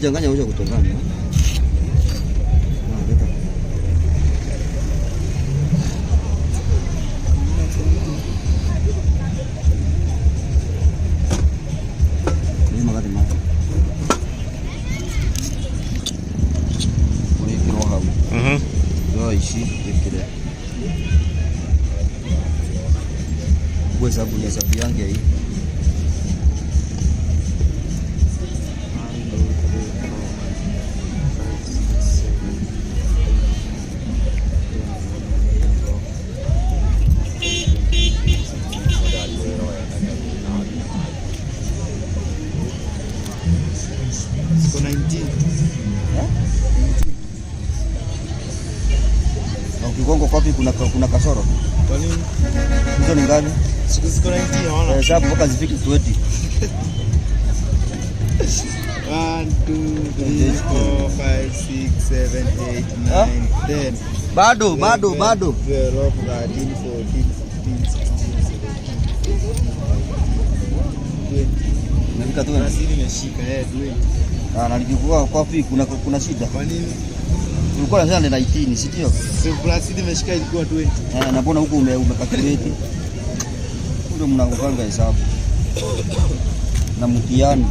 ulichanganya uja kutongana. Ni magari mama. Ni kilo hapo. Ndio ishi kile. Kwa sababu ya sababu yangu hii. Ukigongo kopi kuna kasoro. Kwa nini? Hizo ni ngapi? Siku 19 naona. Sababu mpaka zifike 20. 1 2 3 4 5 6 7 8 9 10. Bado. 12 13 14 15 16 17 Nafika tu. Brazil imeshika 20. Na nikikuwa kopi kuna shida. Kwa nini? Ulikuwa unasema ni 19, si ndio? So Brazil imeshika ilikuwa 20. Na mbona huko umekalculate? Ndio mnakupanga hesabu. Na mtihani.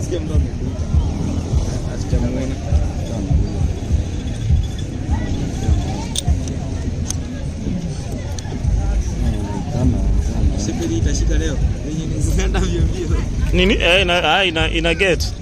Sikia mtu amekuja. Asijamuona. Sipeli itashika leo. Wenye ningenda mbio. Nini? Ina get.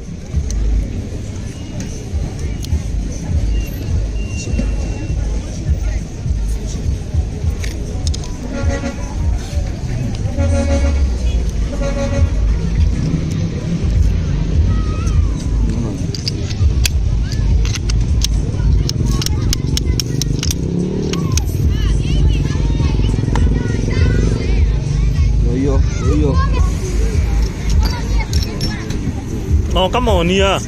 Hiyo. No, come on here.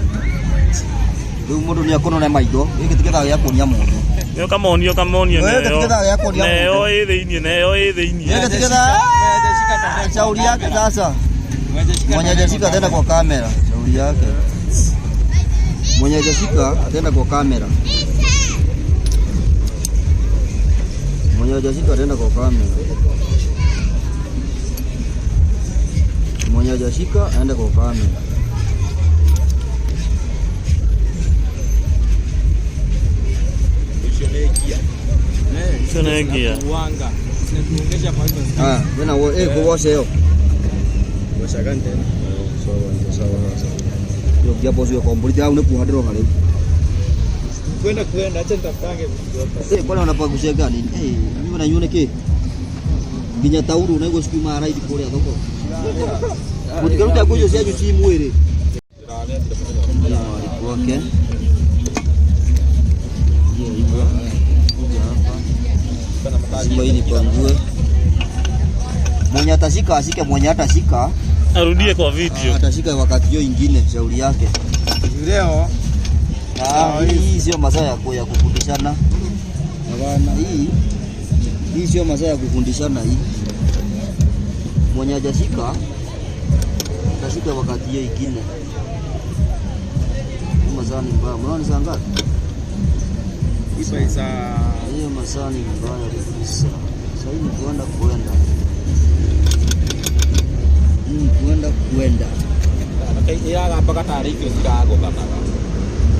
Ndio mundu ni akono na maido. Iki tiketha ya kuonia mundu. Yo come on here. Tiketha ya kuonia mundu. Neo ithini. Iki tiketha shauri yake sasa. Mwenye hajashika ataenda kwa kamera. Shauri yake. Mwenye hajashika ataenda kwa kamera. Mwenye hajashika ataenda kwa kamera. Mwenye hajashika aende kwa kamera. Tunaingia. Uanga. Sinatuongesha pamoja. Tena kuosha hiyo. Kuosha gani tena? Sawa. Yo kiapo sio kombolita au nekuhadiro hale. Kwenda acha nitapange vitu. Kwani unapaka kushega nini? Mimi na nyone ke. Ginya tauru na hiyo siku mara hivi kule hapo. Ukikaruta kujo sio juti mwere. Okay. Sima hili pangue. Mwenye atashika asike, mwenye atashika arudie kwa video. Atashika wakati hiyo ingine shauri yake. Leo hii sio masaa ya kufundishana. Hapana, hii sio masaa ya kufundishana hii. Mwenye hajashika atashika wakati hiyo ingine. Masaa ni mbaya. Mnaona saa ngapi? Hiyo masaa ni mbaya kabisa. Sasa hii ni kwenda. Kwenda. Ila mpaka taarifa zikago baba.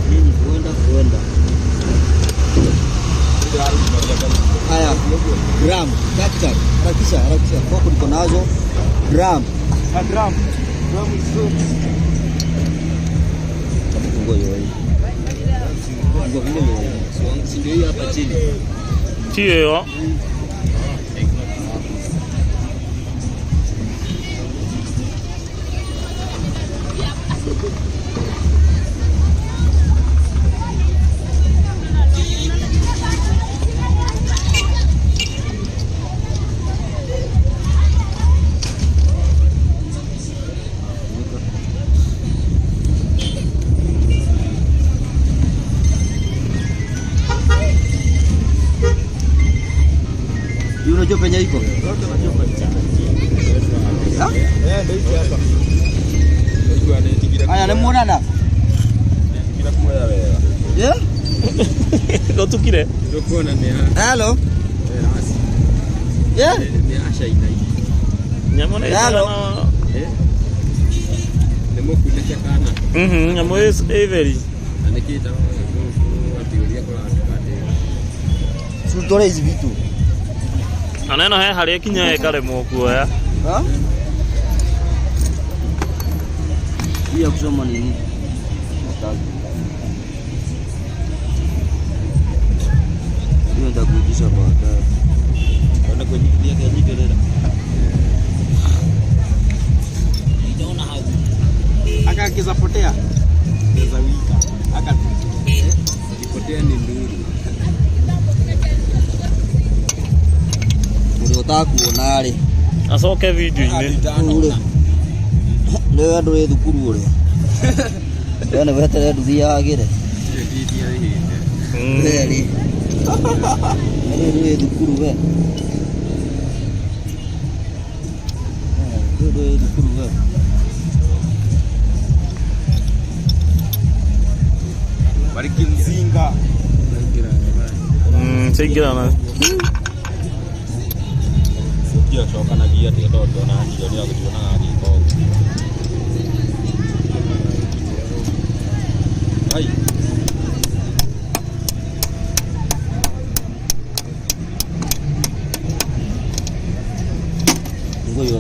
Hii ni kwenda. Haya, gram, daktari, harakisha. Kwako niko nazo gram. Gram Ngoja wewe. Ndio hii hapa chini. Tio. penye iko. Aya nemuonana. Yeah? Gotukire. Hello. Yeah? Nyamone Hello. Nyamo is Avery. Sultore hizi vitu. Aneno he haria kinya ekare mukuoya. Ha? Pia kusoma nini? Hiyo nitakuitisha baadaye. Kwenda kwenye kia kia jikelele. Nitaona hapo. Akakiza potea. Kiza wika. Kipotea ni nduru. Ndio kuona ri. Acoke video-ini. Ule. Leo andu e thukuru ule. Wena wetere nduthi yagire. Weri. Leo e thukuru we. Leo e thukuru we. Bariki mzinga. Cingirana. Kia choka na gia tia toto na ndio ndio kutuona ngani ko. Ai. Ngoyo